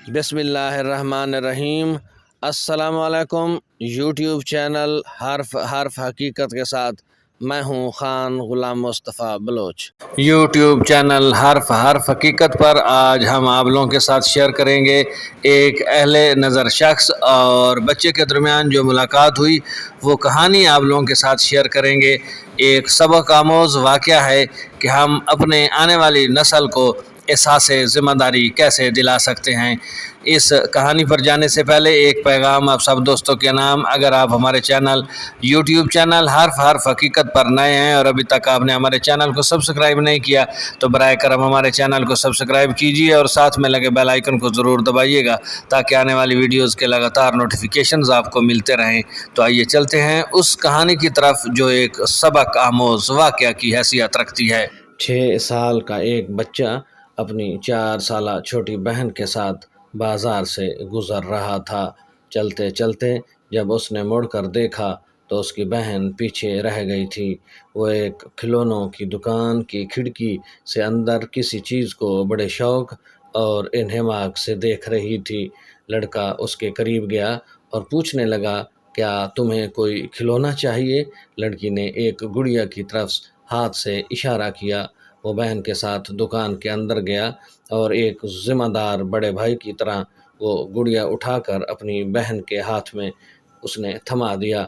بسم اللہ الرحمن الرحیم۔ السلام علیکم۔ یوٹیوب چینل حرف حقیقت کے ساتھ میں ہوں خان غلام مصطفیٰ بلوچ۔ یوٹیوب چینل حرف حقیقت پر آج ہم آپ لوگوں کے ساتھ شیئر کریں گے ایک اہل نظر شخص اور بچے کے درمیان جو ملاقات ہوئی وہ کہانی آپ لوگوں کے ساتھ شیئر کریں گے۔ ایک سبق آموز واقعہ ہے کہ ہم اپنے آنے والی نسل کو احساس ذمہ داری کیسے دلا سکتے ہیں۔ اس کہانی پر جانے سے پہلے ایک پیغام آپ سب دوستوں کے نام، اگر آپ ہمارے یوٹیوب چینل حرف حقیقت پر نئے ہیں اور ابھی تک آپ نے ہمارے چینل کو سبسکرائب نہیں کیا تو براہ کرم ہمارے چینل کو سبسکرائب کیجیے اور ساتھ میں لگے بیل آئیکن کو ضرور دبائیے گا تاکہ آنے والی ویڈیوز کے لگاتار نوٹیفیکیشنز آپ کو ملتے رہیں۔ تو آئیے چلتے ہیں اس کہانی کی طرف جو ایک سبق آموز واقعہ کی حیثیت رکھتی ہے۔ 6 سال کا ایک بچہ اپنی 4 سالہ چھوٹی بہن کے ساتھ بازار سے گزر رہا تھا۔ چلتے چلتے جب اس نے مڑ کر دیکھا تو اس کی بہن پیچھے رہ گئی تھی۔ وہ ایک کھلونوں کی دکان کی کھڑکی سے اندر کسی چیز کو بڑے شوق اور انہماک سے دیکھ رہی تھی۔ لڑکا اس کے قریب گیا اور پوچھنے لگا، کیا تمہیں کوئی کھلونا چاہیے؟ لڑکی نے ایک گڑیا کی طرف ہاتھ سے اشارہ کیا۔ وہ بہن کے ساتھ دکان کے اندر گیا اور ایک ذمہ دار بڑے بھائی کی طرح وہ گڑیا اٹھا کر اپنی بہن کے ہاتھ میں اس نے تھما دیا۔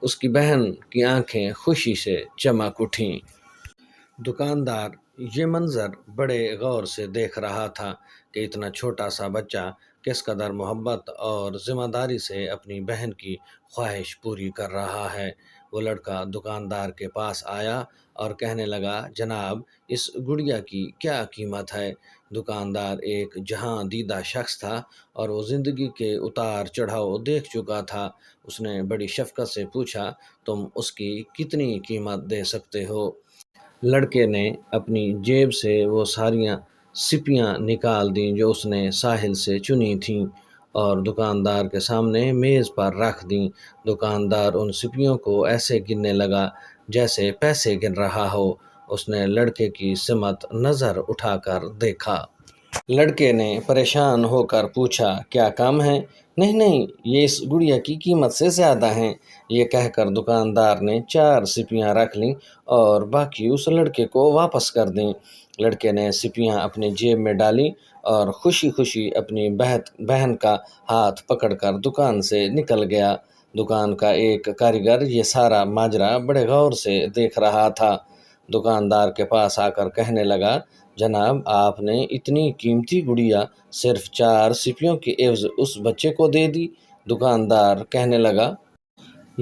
اس کی بہن کی آنکھیں خوشی سے چمک اٹھیں۔ دکاندار یہ منظر بڑے غور سے دیکھ رہا تھا کہ اتنا چھوٹا سا بچہ کس قدر محبت اور ذمہ داری سے اپنی بہن کی خواہش پوری کر رہا ہے۔ وہ لڑکا دکاندار کے پاس آیا اور کہنے لگا، جناب اس گڑیا کی کیا قیمت ہے؟ دکاندار ایک جہاں دیدہ شخص تھا اور وہ زندگی کے اتار چڑھاؤ دیکھ چکا تھا۔ اس نے بڑی شفقت سے پوچھا، تم اس کی کتنی قیمت دے سکتے ہو؟ لڑکے نے اپنی جیب سے وہ ساریاں سپیاں نکال دیں جو اس نے ساحل سے چنی تھیں اور دکاندار کے سامنے میز پر رکھ دیں۔ دکاندار ان سپیوں کو ایسے گننے لگا جیسے پیسے گن رہا ہو۔ اس نے لڑکے کی سمت نظر اٹھا کر دیکھا۔ لڑکے نے پریشان ہو کر پوچھا، کیا کم ہے؟ نہیں، یہ اس گڑیا کی قیمت سے زیادہ ہیں۔ یہ کہہ کر دکاندار نے 4 سپیاں رکھ لیں اور باقی اس لڑکے کو واپس کر دیں۔ لڑکے نے سپیاں اپنی جیب میں ڈالیں اور خوشی خوشی اپنی بہن کا ہاتھ پکڑ کر دکان سے نکل گیا۔ دکان کا ایک کاریگر یہ سارا ماجرا بڑے غور سے دیکھ رہا تھا۔ دکاندار کے پاس آ کر کہنے لگا، جناب آپ نے اتنی قیمتی گڑیا صرف 4 سپیوں کے عوض اس بچے کو دے دی۔ دکاندار کہنے لگا،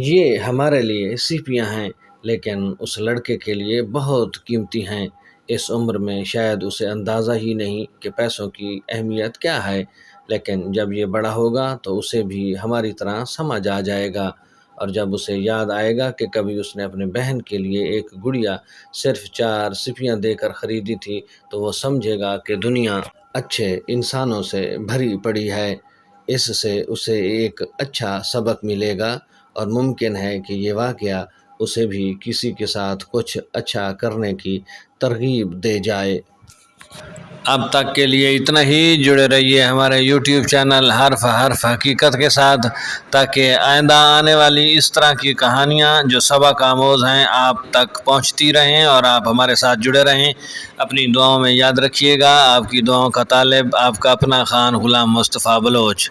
یہ ہمارے لیے سپیاں ہیں لیکن اس لڑکے کے لیے بہت قیمتی ہیں۔ اس عمر میں شاید اسے اندازہ ہی نہیں کہ پیسوں کی اہمیت کیا ہے، لیکن جب یہ بڑا ہوگا تو اسے بھی ہماری طرح سمجھ آ جائے گا، اور جب اسے یاد آئے گا کہ کبھی اس نے اپنے بہن کے لیے ایک گڑیا صرف 4 سپیاں دے کر خریدی تھی تو وہ سمجھے گا کہ دنیا اچھے انسانوں سے بھری پڑی ہے۔ اس سے اسے ایک اچھا سبق ملے گا اور ممکن ہے کہ یہ واقعہ اسے بھی کسی کے ساتھ کچھ اچھا کرنے کی ترغیب دے جائے۔ اب تک کے لیے اتنا ہی۔ جڑے رہیے ہمارے یوٹیوب چینل حرف حقیقت کے ساتھ تاکہ آئندہ آنے والی اس طرح کی کہانیاں جو سبق آموز ہیں آپ تک پہنچتی رہیں اور آپ ہمارے ساتھ جڑے رہیں۔ اپنی دعاؤں میں یاد رکھیے گا۔ آپ کی دعاؤں کا طالب آپ کا اپنا خان غلام مصطفیٰ بلوچ۔